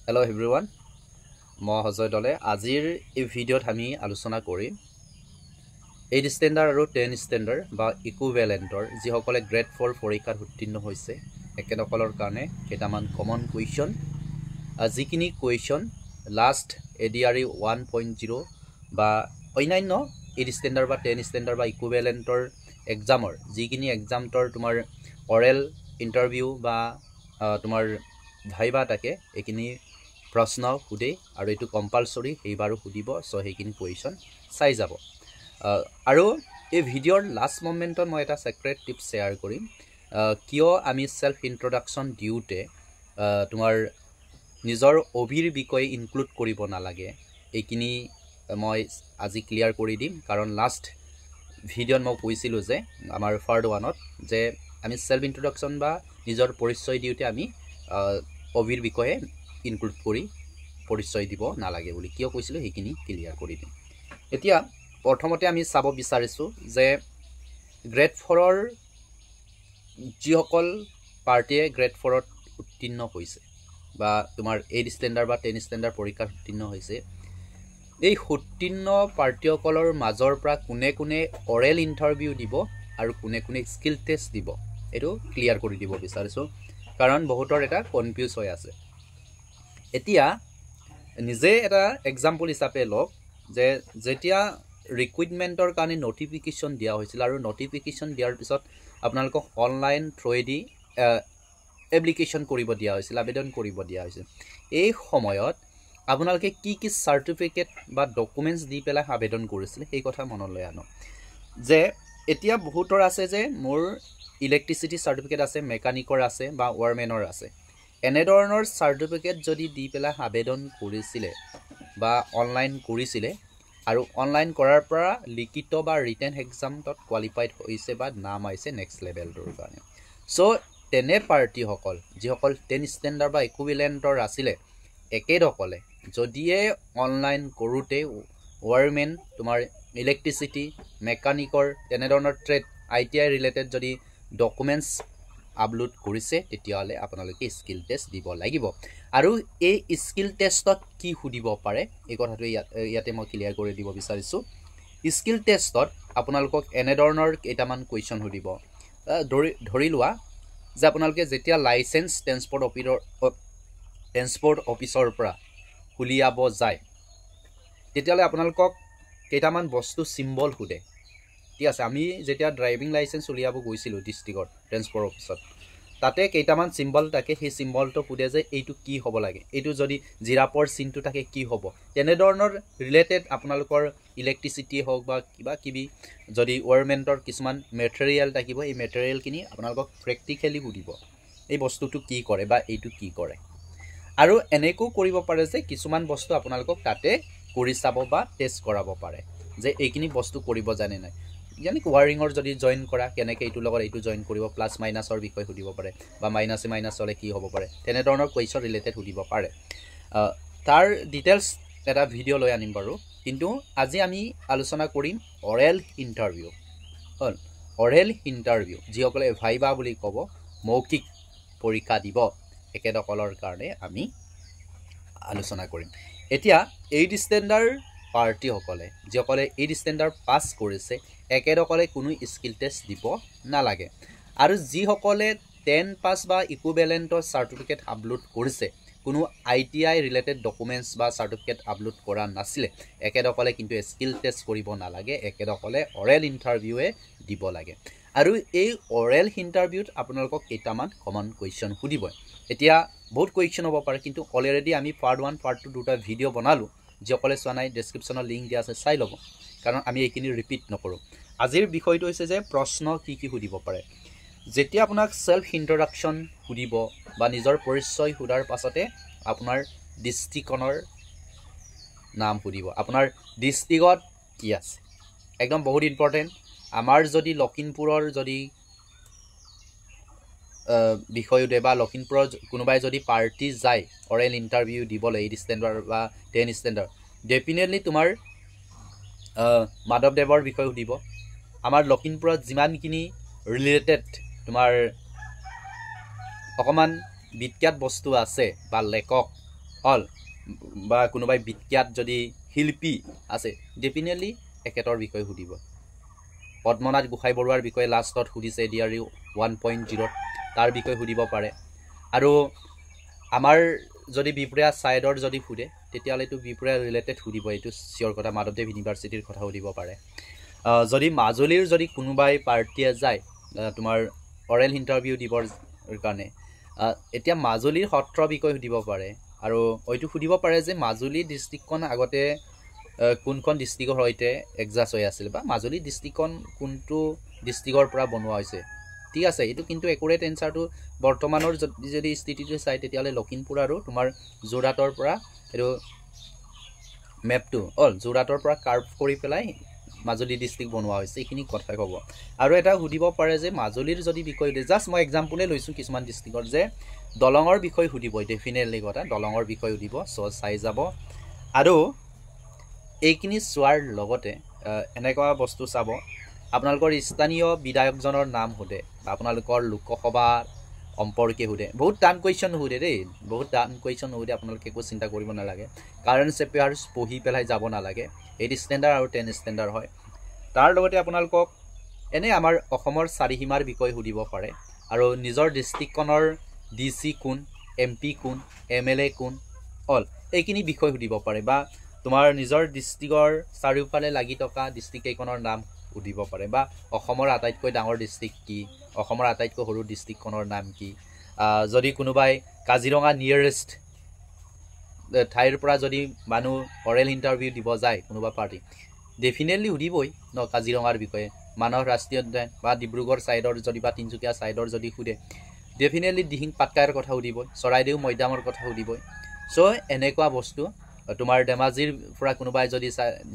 Hello everyone, মই হজয় দলে আজিৰ এই ভিডিঅ'ত আমি আলোচনা কৰিম 8 ষ্টেণ্ডাৰ্ড আৰু 10 ষ্টেণ্ডাৰ্ড বা ইকুইভেলেণ্টৰ যিসকলে গ্ৰেড 4 পৰীক্ষাত উত্তীৰ্ণ হৈছে একেসকলৰ কাৰণে কেইটামান কমন কুৱেশ্যন যিখিনি কুৱেশ্যন লাষ্ট এডিআৰই 1.0 বা অন্যান্য 8 ষ্টেণ্ডাৰ্ড বা 10 ষ্টেণ্ডাৰ্ড বা ইকুইভেলেণ্টৰ এক্সামৰ যিখিনি এক্সামৰ তোমাৰ অৰেল ইণ্টাৰভিউ বা তোমাৰ ভাইবা থাকে এইখিনি প্ৰশ্ন সুধে আৰু এটো কম্পালসৰি এইবাৰো সুধিব সো হেকিনি কুৱেশ্যন চাই যাব আৰু এই ভিডিঅ'ৰ লাষ্ট মোমেন্টত মই এটা সিক্ৰেট টিপ শেয়াৰ কৰিম কিয় আমি সেলফ ইন্ট্ৰোডাকশন দিউতে তোমাৰ নিজৰ অভিৰ বিষয় ইনক্লুড কৰিব নালাগে এইখিনি মই আজি ক্লিয়াৰ কৰি দিম কাৰণ লাষ্ট ভিডিঅ'ত মই কৈছিলো যে আমাৰ ফাৰ্ড ওৱানত যে আমি সেলফ ইন্ট্ৰোডাকশন বা নিজৰ পৰিচয় দিউতে আমি অভিৰ বিষয়ে ইনক্লুড কৰি পৰিচয় দিব নালাগে বুলি কিয় কৈছিলো হেকিনি ক্লিয়াৰ কৰি দিম এতিয়া প্ৰথমতে আমি চাব বিচাৰিছো যে গ্ৰেড 4 ৰ যিসকল পাৰ্টিয়ে গ্ৰেড 4 ত উত্তীৰ্ণ হৈছে বা তোমাৰ 8 ষ্টেণ্ডাৰ্ড বা 10 ষ্টেণ্ডাৰ্ড পৰীক্ষাত উত্তীৰ্ণ হৈছে এই উত্তীৰ্ণ পাৰ্টিসকলৰ মাজৰ পৰা কোনে কোনে অৰেল ইন্টাৰভিউ দিব আৰু কোনে কোনে স্কিল টেষ্ট দিব এটো ক্লিয়াৰ কৰি দিব বিচাৰিছো কাৰণ বহুতৰ এটা কনফিউজ হৈ আছে এতিয়া নিজে এটা এক্সাম্পল হিচাপে লওক যে যেতিয়া ৰিক্ৰুটমেন্টৰ কাৰণে নটিফিকেশন দিয়া হৈছিল আৰু নটিফিকেশন দিয়াৰ পিছত আপোনালোকক অনলাইন থ্ৰুদি এপ্লিকেশন কৰিব দিয়া হৈছিল আবেদন কৰিব দিয়া হৈছিল এই সময়ত আপোনালোকে কি কি সাৰ্টিফিকেট বা ডকুমেন্টস দি পেলাই আবেদন কৰিছিল এই কথা মনলৈ আনো যে এতিয়া বহুতৰ আছে যে মোৰ ইলেক্ট্ৰিসিটি সাৰ্টিফিকেট আছে মেকানিকৰ আছে বা ওয়াৰমেনৰ আছে এনে ধৰণৰ সাৰ্টিফিকেট যদি দি পেলাই আবেদন কৰিছিলে বা অনলাইন কৰিছিলে আৰু অনলাইন কৰাৰ পৰা লিখিত বা ৰিটেন এক্সামত কোৱালিফাইড হৈছে বা নাম আইছে নেক্সট লেভেলটোৰ কাৰণে সো তেনে পাৰ্টি হকল যিসকল 10 ষ্টেণ্ডাৰ্ড বা ইকুইভেলেণ্টৰ আছিল একেদকলে যদিয়ে অনলাইন কৰোতে ওয়াৰমেন তোমাৰ ইলেক্ট্ৰিসিটি মেকানিকৰ তেনে ধৰণৰ ট্ৰেড আইটিআই ৰিলেটেড যদি ডকুমেন্টস আপলোড কৰিছে তেতিয়ালে আপোনালোকে স্কিল টেষ্ট দিব লাগিব আৰু এই স্কিল টেষ্টত কি সুধিব পাৰে এই কথাটো ইয়াতে মই ক্লিয়াৰ কৰি দিব বিচাৰিছো স্কিল টেষ্টত আপোনালোকক এনে ধৰণৰ কেইটামান কোৱেশ্চন সুধিব ধৰি লোৱা যে আপোনালোকে যেতিয়া লাইসেন্স ট্ৰান্সপোৰ্ট অফিচৰ পৰা হুলিয়াব যায় তেতিয়ালে আপোনালোকক কেইটামান বস্তু সিম্বল সুধে ঠিক আছে আমি যেতিয়া ড্ৰাইভিং লাইসেন্স উলিয়াব গৈছিলো ডিস্ট্ৰিক্টৰ ট্ৰান্সপোৰ্ট অফিচত তাতে কেইটামান সিম্বল থাকে সেই সিম্বলটো পুদে যে এইটো কি হ'ব লাগে এইটো যদি জিৰাপৰ চিনটো থাকে কি হ'ব তেনে ধৰণৰ ৰিলেটেড আপোনালোকৰ ইলেক্ট্ৰিসিটি হওক বা কিবা কিবি যদি ওয়াৰমেন্টৰ কিছুমান মেটেৰিয়েল থাকিব এই মেটেৰিয়েল কিনি আপোনালোকক প্ৰ্যাকটিক্যালি বুজিব এই বস্তুটো কি কৰে বা এইটো কি কৰে আৰু এনেকো কৰিব পাৰে যে কিছুমান বস্তু আপোনালোকক তাতে কৰি চাব বা টেষ্ট কৰাব পাৰে যে এইখিনি বস্তু কৰিব জানে নাই यानी वायरिंगर যদি জয়েন কৰা কেনেকে এইটো লগত এইটো জয়েন কৰিব প্লাস মাইনাসৰ বিষয় সুধিব পাৰে বা মাইনাসে মাইনাস হলে কি হ'ব পাৰে তেনে ধৰণৰ কোৱেশ্চন ৰিলেটেড সুধিব পাৰে তাৰ ডিটেইলছ এটা ভিডিও লৈ আনিম বাৰু কিন্তু আজি আমি আলোচনা কৰিম অৰেল ইন্টাৰভিউ অৰেল ইন্টাৰভিউ যিসকলে ভাইবা বুলি ক'ব মৌখিক পৰীক্ষা দিব একেদকলৰ কাৰণে আমি আলোচনা কৰিম এতিয়া 8 ষ্টেণ্ডাৰ্ড পাৰ্টি হকলে যিসকলে 8 ষ্টেণ্ডাৰ্ড পাস কৰিছে একেদকলে কোনো স্কিল টেষ্ট দিব নালাগে আৰু যিসকলে 10 পাস বা ইকুইভেলেণ্টৰ সাৰ্টিফিকেট আপলোড কৰিছে কোনো আইটিআই ৰিলেটেড ডকুমেন্টস বা সাৰ্টিফিকেট আপলোড কৰা নাছিলে একেদকলে কিন্তু স্কিল টেষ্ট কৰিব নালাগে একেদকলে অৰেল ইন্টাৰভিউৱে দিব লাগে আৰু এই অৰেল ইন্টাৰভিউত আপোনালোকক কেইটামান কমন কোৱেশ্চন সুধিব এতিয়া বহুত কোৱেশ্চন হ'ব পাৰে কিন্তু অলৰেডি আমি পাৰ্ট 1 পাৰ্ট 2 দুটা ভিডিও বনালো যিসকলে চোৱা নাই ডেসক্ৰিপচনৰ লিংক দিয়া আছে চাই ল'ব কাৰণ আমি এইখিনি ৰিপিট নকৰো আজিৰ বিষয়টো হৈছে যে প্ৰশ্ন কি কি সুধিব পাৰে যেতিয়া আপোনাক সেলফ ইন্ট্ৰোডাকশন সুধিব বা নিজৰ পৰিচয় সুধাৰ পাছতে আপোনাৰ ডিস্ট্ৰিক্টৰ নাম সুধিব আপোনাৰ ডিস্ট্ৰিক্টত কি আছে একদম বহুত ইম্পৰ্টেন্ট আমাৰ যদি লখিমপুৰৰ যদি বিষয় দেবা লখিমপুৰৰ কোনোবাই যদি পাৰ্টি যায় অৰেল ইন্টাৰভিউ দিবলৈ 8 ষ্টেণ্ডাৰ্ড বা 10 ষ্টেণ্ডাৰ্ড ডেফিনেটলি তোমাৰ মাধৱদেৱৰ বিষয় সুধিব আমাৰ লখিমপুৰত যিমানখিনি ৰিলেটেড তোমাৰ অকমান বিখ্যাত বস্তু আছে বা লেখক অল বা কোনোবাই বিখ্যাত যদি শিল্পী আছে ডেফিনেটলি একেটাৰ বিষয়ে সুধিব পদ্মনাথ গোহাঁই বৰুৱাৰ বিষয়ে লাষ্টত সুধিছে ডিআৰইউ 1.0 তাৰ বিষয়ে সুধিব পাৰে আৰু আমাৰ যদি বিপ্ৰিয়া সাইডৰ যদি সুধে তেতিয়াহ'লেতো বিপ্ৰিয়া ৰিলেটেড সুধিব এইটো চিয়ৰ কথা মাধৱদেৱ ইউনিভাৰ্চিটিৰ কথা সুধিব পাৰে যদি মাজুলীৰ যদি কোনোবাই পাৰ্টিয়ে যায় তোমাৰ অৰেল ইণ্টাৰভিউ দিবৰ কাৰণে এতিয়া মাজুলীৰ সত্ৰ বিষয়ে সুধিব পাৰে আৰু হয়তো সুধিব পাৰে যে মাজুলী ডিষ্ট্ৰিক্টখন আগতে কোনখন ডিষ্ট্ৰিক্টৰ সৈতে এডজাষ্ট হৈ আছিল বা মাজুলী ডিষ্ট্ৰিক্টখন কোনটো ডিষ্ট্ৰিক্টৰ পৰা বনোৱা হৈছে ঠিক আছে এইটো কিন্তু একুৰেট এনসাৰটো বৰ্তমানৰ যদি স্থিতিটো চাই তেতিয়াহ'লে লখিমপুৰ আৰু তোমাৰ যোৰহাটৰ পৰা এইটো মেপটো যোৰহাটৰ পৰা কাৰ্ভ কৰি পেলাই মাজুলী ডিষ্ট্ৰিক্ট বনোৱা হৈছে এইখিনি কথা ক'ব আৰু এটা সুধিব পাৰে যে মাজুলীৰ যদি বিষয় জাষ্ট মই এক্সাম্পলে লৈছোঁ কিছুমান ডিষ্ট্ৰিক্টৰ যে দলঙৰ বিষয় সুধিব ডেফিনেটলি কথা দলঙৰ বিষয় সুধিব চাই যাব আৰু এইখিনি চোৱাৰ লগতে এনেকুৱা বস্তু চাব আপোনালোকৰ স্থানীয় বিধায়কজনৰ নাম সোধে বা আপোনালোকৰ লোকসভা সম্পৰ্কে সোধে বহুত টান কুৱেশ্যন নুসুধে দেই বহুত টান কুৱেশ্যন নুসুধে আপোনালোকে একো চিন্তা কৰিব নালাগে কাৰেণ্ট এফেয়াৰ্ছ পঢ়ি পেলাই যাব নালাগে 8 ষ্টেণ্ডাৰ্ড আৰু 10 ষ্টেণ্ডাৰ্ড হয় তাৰ লগতে আপোনালোকক এনে আমাৰ অসমৰ চাৰিসীমাৰ বিষয়ে সুধিব পাৰে আৰু নিজৰ ডিষ্ট্ৰিক্টখনৰ ডিচি কোন এমপি কোন এমএলএ কোন এইখিনি বিষয় সুধিব পাৰে বা তোমাৰ নিজৰ ডিষ্ট্ৰিক্টৰ চাৰিওফালে লাগি থকা ডিষ্ট্ৰিক্ট কেইখনৰ নাম সুধিব পাৰে বা অসমৰ আটাইতকৈ ডাঙৰ ডিষ্ট্ৰিক্ট কি অসমৰ আটাইতকৈ সৰু ডিষ্ট্ৰিক্টখনৰ নাম কি যদি কোনোবাই কাজিৰঙা নিয়েৰেষ্ট ঠাইৰ পৰা যদি মানুহ অৰেল ইণ্টাৰভিউ দিব যায় কোনোবা পাৰ্টি ডেফিনেটলি সুধিবই ন কাজিৰঙাৰ বিষয়ে মানস ৰাষ্ট্ৰীয় উদ্যান বা ডিব্ৰুগড় ছাইডৰ যদি বা তিনিচুকীয়া ছাইডৰ যদি সুধে ডেফিনেটলি দিহিং পাটকাইৰ কথা সুধিবই চৰাইদেউ মৈদামৰ কথা সুধিবই চ' এনেকুৱা বস্তু তোমাৰ ধেমাজিৰ পৰা কোনোবাই যদি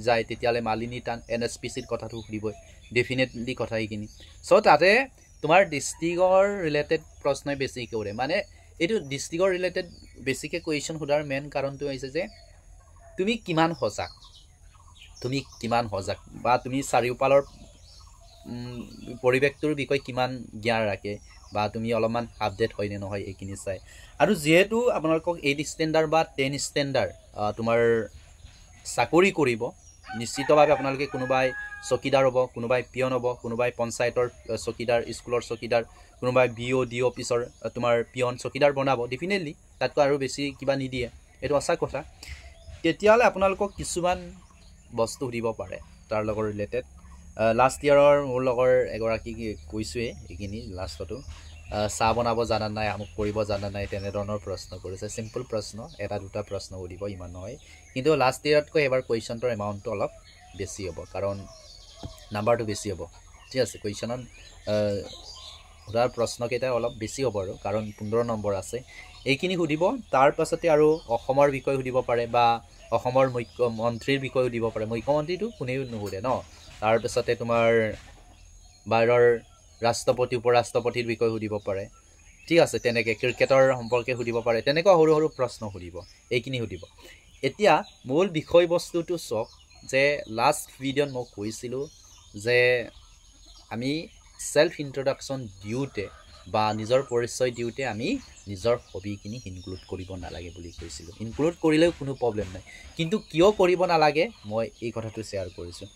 যায় তেতিয়াহ'লে মালিনী টান NSPCৰ কথাটো সুধিবই ডেফিনেটলি কথা এইখিনি চ' তাতে তোমাৰ ডিষ্ট্ৰিক্টৰ ৰিলেটেড প্ৰশ্নই বেছি কৰে মানে এইটো ডিষ্ট্ৰিক্টৰ ৰিলেটেড বেছিকে কুৱেশ্যন সোধাৰ মেইন কাৰণটো হৈছে যে তুমি কিমান সজাগ বা তুমি চাৰিওফালৰ পৰিৱেশটোৰ বিষয়ে কিমান জ্ঞান ৰাখে বা তুমি অলপমান আপডেট হয় নে নহয় এইখিনি চাই আৰু যেহেতু আপোনালোকক 8 ষ্টেণ্ডাৰ্ড বা 10 ষ্টেণ্ডাৰ্ড তোমাৰ চাকৰি কৰিব নিশ্চিতভাৱে আপোনালোকে কোনোবাই চকীদাৰ হ'ব কোনোবাই পিয়ন হ'ব কোনোবাই পঞ্চায়তৰ চকীদাৰ স্কুলৰ চকীদাৰ কোনোবাই BOD অফিচৰ তোমাৰ পিয়ন চকীদাৰ বনাব ডেফিনেটলি তাতকৈ আৰু বেছি কিবা নিদিয়ে এইটো সঁচা কথা তেতিয়াহ'লে আপোনালোকক কিছুমান বস্তু সুধিব পাৰে তাৰ লগত ৰিলেটেড লাষ্ট ইয়াৰৰ মোৰ লগৰ এগৰাকী কৈছোঁৱে এইখিনি লাষ্টতো চাহ বনাব জানা নাই আমুক কৰিব জানা নাই তেনেধৰণৰ প্ৰশ্ন কৰিছে চিম্পল প্ৰশ্ন এটা দুটা প্ৰশ্ন সুধিব ইমান নহয় কিন্তু লাষ্ট ইয়াৰতকৈ এবাৰ কুৱেশ্যনটোৰ এমাউণ্টটো অলপ বেছি হ'ব কাৰণ নাম্বাৰটো বেছি হ'ব ঠিক আছে কুৱেশ্যনত সোধাৰ প্ৰশ্নকেইটা অলপ বেছি হ'ব আৰু কাৰণ 15 নম্বৰ আছে এইখিনি সুধিব তাৰ পাছতে আৰু অসমৰ বিষয়ে সুধিব পাৰে বা অসমৰ মুখ্যমন্ত্ৰীৰ বিষয়ে সুধিব পাৰে মুখ্যমন্ত্ৰীটো কোনেও নুসুধে ন তাৰপিছতে তোমাৰ বাহিৰৰ ৰাষ্ট্ৰপতি উপৰাষ্ট্ৰপতিৰ বিষয়ে সুধিব পাৰে ঠিক আছে তেনেকৈ ক্ৰিকেটৰ সম্পৰ্কে সুধিব পাৰে তেনেকুৱা সৰু সৰু প্ৰশ্ন সুধিব এইখিনি সুধিব এতিয়া মূল বিষয়বস্তুটো চাওক যে লাষ্ট ভিডিঅ'ত মই কৈছিলোঁ যে আমি সেলফ ইন্ট্ৰডাকশ্যন দিওঁতে বা নিজৰ পৰিচয় দিওঁতে আমি নিজৰ হবিখিনি ইনক্লুড কৰিব নালাগে বুলি কৈছিলোঁ ইনক্লুড কৰিলেও কোনো প্ৰব্লেম নাই কিন্তু কিয় কৰিব নালাগে মই এই কথাটো শ্বেয়াৰ কৰিছোঁ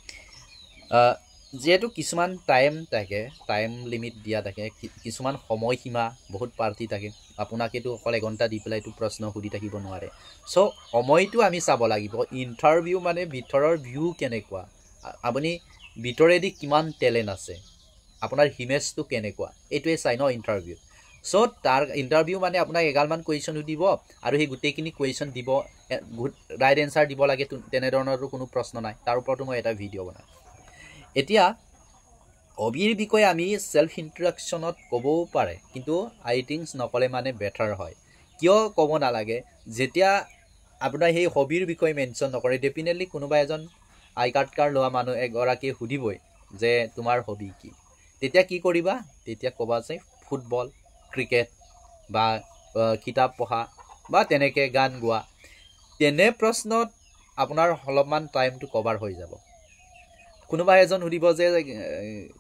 যেহেতু কিছুমান টাইম লিমিট দিয়া থাকে কিছুমান সময়সীমা বহুত পাৰ্টি থাকে আপোনাকেতো অকল এঘণ্টা দি পেলাই এইটো প্ৰশ্ন সুধি থাকিব নোৱাৰে চ' সময়টো আমি চাব লাগিব ইণ্টাৰভিউ মানে ভিতৰৰ ভিউ কেনেকুৱা আপুনি ভিতৰেদি কিমান টেলেণ্ট আছে আপোনাৰ ইমেজটো কেনেকুৱা এইটোৱে চাই ন ইণ্টাৰভিউ চ' তাৰ ইণ্টাৰভিউ মানে আপোনাক এগালমান কুৱেশ্যন সুধিব আৰু সেই গোটেইখিনি কুৱেশ্যন দিব ৰাইট এনচাৰ দিব লাগে তেনেধৰণৰো কোনো প্ৰশ্ন নাই তাৰ ওপৰতো মই এটা ভিডিঅ' বনাম এতিয়া হবিৰ বিষয়ে আমি সেলফ ইন্ট্ৰডাকশ্যনত ক'বও পাৰে কিন্তু আই থিংকছ নক'লে মানে বেটাৰ হয় কিয় ক'ব নালাগে যেতিয়া আপোনাৰ সেই হবিৰ বিষয়ে মেনশ্যন নকৰে ডেফিনেটলি কোনোবা এজন আই কাৰ্ড লোৱা মানুহ এগৰাকীয়ে সুধিবই যে তোমাৰ হবি কি তেতিয়া কি কৰিবা তেতিয়া ক'বা যে ফুটবল ক্ৰিকেট বা কিতাপ পঢ়া বা তেনেকৈ গান গোৱা তেনে প্ৰশ্নত আপোনাৰ অলপমান টাইমটো কভাৰ হৈ যাব কোনোবা এজন সুধিব যে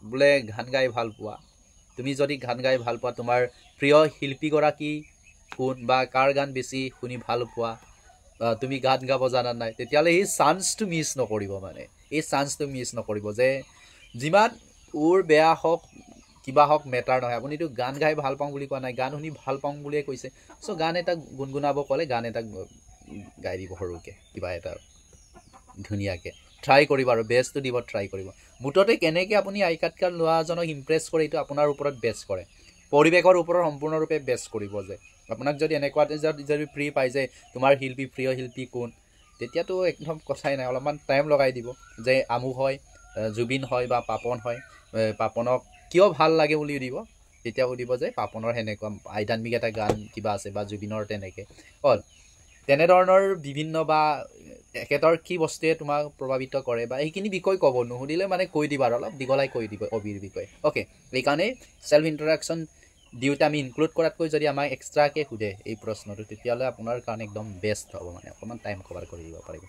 বোলে গান গাই ভাল পোৱা তুমি যদি গান গাই ভাল পোৱা তোমাৰ প্ৰিয় শিল্পীগৰাকী কোন বা কাৰ গান বেছি শুনি ভাল পোৱা তুমি গান গাব জানা নাই তেতিয়াহ'লে এই চান্সটো মিছ নকৰিব মানে এই চান্সটো মিছ নকৰিব যে যিমান ওৰ বেয়া হওক কিবা হওক মেটাৰ নহয় আপুনিতো গান গাই ভাল পাওঁ বুলি কোৱা নাই গান শুনি ভাল পাওঁ বুলিয়ে কৈছে চ' গান এটা গুণগুণাব ক'লে গান এটা গাই দিব সৰুকৈ কিবা এটা ধুনীয়াকৈ ট্ৰাই কৰিব আৰু বেষ্টটো দিব ট্ৰাই কৰিব মুঠতে কেনেকৈ আপুনি আই কাৰ্ড কাৰ্ড লোৱাজনক ইমপ্ৰেছ কৰে এইটো আপোনাৰ ওপৰত বেছ কৰে পৰিৱেশৰ ওপৰত সম্পূৰ্ণৰূপে বেছ কৰিব যে আপোনাক যদি এনেকুৱা যদি ফ্ৰী পাই যে তোমাৰ শিল্পী প্ৰিয় শিল্পী কোন তেতিয়াতো একদম কথাই নাই অলপমান টাইম লগাই দিব যে আমুক হয় জুবিন হয় বা পাপন হয় পাপনক কিয় ভাল লাগে বুলি দিব তেতিয়া সুধিব যে পাপনৰ সেনেকুৱা আধ্যাত্মিক এটা গান কিবা আছে বা জুবিনৰ তেনেকৈ হ'ল তেনেধৰণৰ বিভিন্ন বা একেটাৰ কি বস্তুৱে তোমাক প্ৰভাৱিত কৰে বা সেইখিনি বিষয় ক'ব নুসুধিলে মানে কৈ দিবা আৰু অলপ দীঘলাই কৈ দিব অবিৰ বিষয়ে অ'কে সেইকাৰণে ছেল্ফ ইণ্ট্ৰডাকশ্যন দিওঁতে আমি ইনক্লুড কৰাতকৈ যদি আমাক এক্সট্ৰাকৈ সোধে এই প্ৰশ্নটো তেতিয়াহ'লে আপোনাৰ কাৰণে একদম বেষ্ট হ'ব মানে অকণমান টাইম কভাৰ কৰি দিব পাৰিব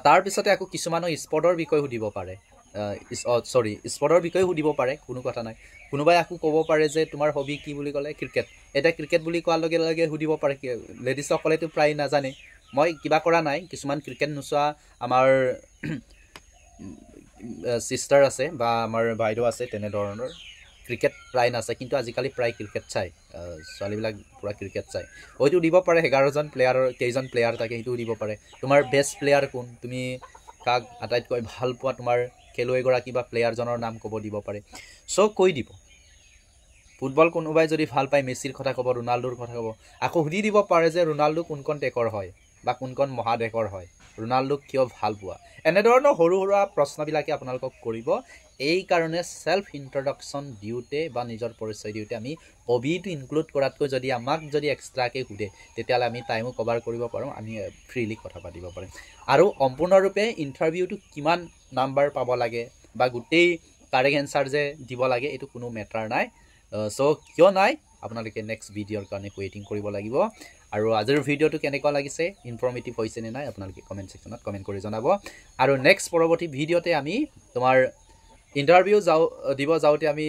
তাৰপিছতে আকৌ কিছুমানৰ স্পৰ্টৰ বিষয়ে সুধিব পাৰে স্পৰ্টৰ বিষয়ে সুধিব পাৰে কোনো কথা নাই কোনোবাই আকৌ ক'ব পাৰে যে তোমাৰ হবি কি বুলি ক'লে ক্ৰিকেট এতিয়া ক্ৰিকেট বুলি কোৱাৰ লগে লগে সুধিব পাৰে লেডিছসকলেতো প্ৰায় নাজানে মই কিবা কৰা নাই কিছুমান ক্ৰিকেট নোচোৱা আমাৰ ছিষ্টাৰ আছে বা আমাৰ বাইদেউ আছে তেনেধৰণৰ ক্ৰিকেট প্ৰায় নাচায় কিন্তু আজিকালি প্ৰায় ক্ৰিকেট চায় ছোৱালীবিলাক পূৰা ক্ৰিকেট চায় হয়তো দিব পাৰে 11জন প্লেয়াৰৰ কেইজন প্লেয়াৰ থাকে সেইটো দিব পাৰে তোমাৰ বেষ্ট প্লেয়াৰ কোন তুমি কাক আটাইতকৈ ভাল পোৱা তোমাৰ খেলুৱৈগৰাকী বা প্লেয়াৰজনৰ নাম ক'ব দিব পাৰে চ' কৈ দিব ফুটবল কোনোবাই যদি ভাল পায় মেছিৰ কথা ক'ব ৰোনাল্ডোৰ কথা ক'ব আকৌ সুধি দিব পাৰে যে ৰোনাল্ডো কোনখন দেশৰ হয় বা কোনখন মহাদেশৰ হয় ৰোনাল্ডোক কিয় ভাল পোৱা এনেধৰণৰ সৰু সুৰা প্ৰশ্নবিলাকে আপোনালোকক কৰিব এই কাৰণে ছেল্ফ ইণ্ট্ৰডাকশ্যন দিওঁতে বা নিজৰ পৰিচয় দিওঁতে আমি অবিটো ইনক্লুড কৰাতকৈ যদি আমাক যদি এক্সট্ৰাকৈ সোধে তেতিয়াহ'লে আমি টাইমো কভাৰ কৰিব পাৰোঁ আমি ফ্ৰীলি কথা পাতিব পাৰিম আৰু সম্পূৰ্ণৰূপে ইণ্টাৰভিউটো কিমান নাম্বাৰ পাব লাগে বা গোটেই কাৰেক্ট এনচাৰ যে দিব লাগে এইটো কোনো মেটাৰ নাই চ' কিয় নাই আপোনালোকে নেক্সট ভিডিঅ'ৰ কাৰণে ৱেইটিং কৰিব লাগিব আৰু আজিৰ ভিডিঅ'টো কেনেকুৱা লাগিছে ইনফৰ্মেটিভ হৈছে নে নাই আপোনালোকে কমেণ্ট ছেকশ্যনত কমেণ্ট কৰি জনাব আৰু নেক্সট পৰৱৰ্তী ভিডিঅ'তে আমি তোমাৰ ইণ্টাৰভিউ দিব যাওঁতে আমি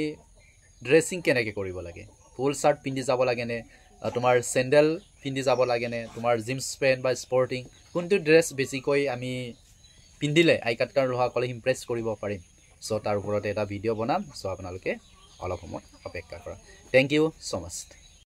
ড্ৰেছিং কেনেকৈ কৰিব লাগে ফুল চাৰ্ট পিন্ধি যাব লাগেনে তোমাৰ চেণ্ডেল পিন্ধি যাব লাগেনে তোমাৰ জিন্স পেণ্ট বা স্পৰ্টিং কোনটো ড্ৰেছ বেছিকৈ আমি পিন্ধিলে আই কাৰ্ড কাৰ্ড লোৱাসকলে ইমপ্ৰেছ কৰিব পাৰিম চ' তাৰ ওপৰতে এটা ভিডিঅ' বনাম চ' আপোনালোকে অলপ সময় অপেক্ষা কৰা থেংক ইউ ছ' মাছ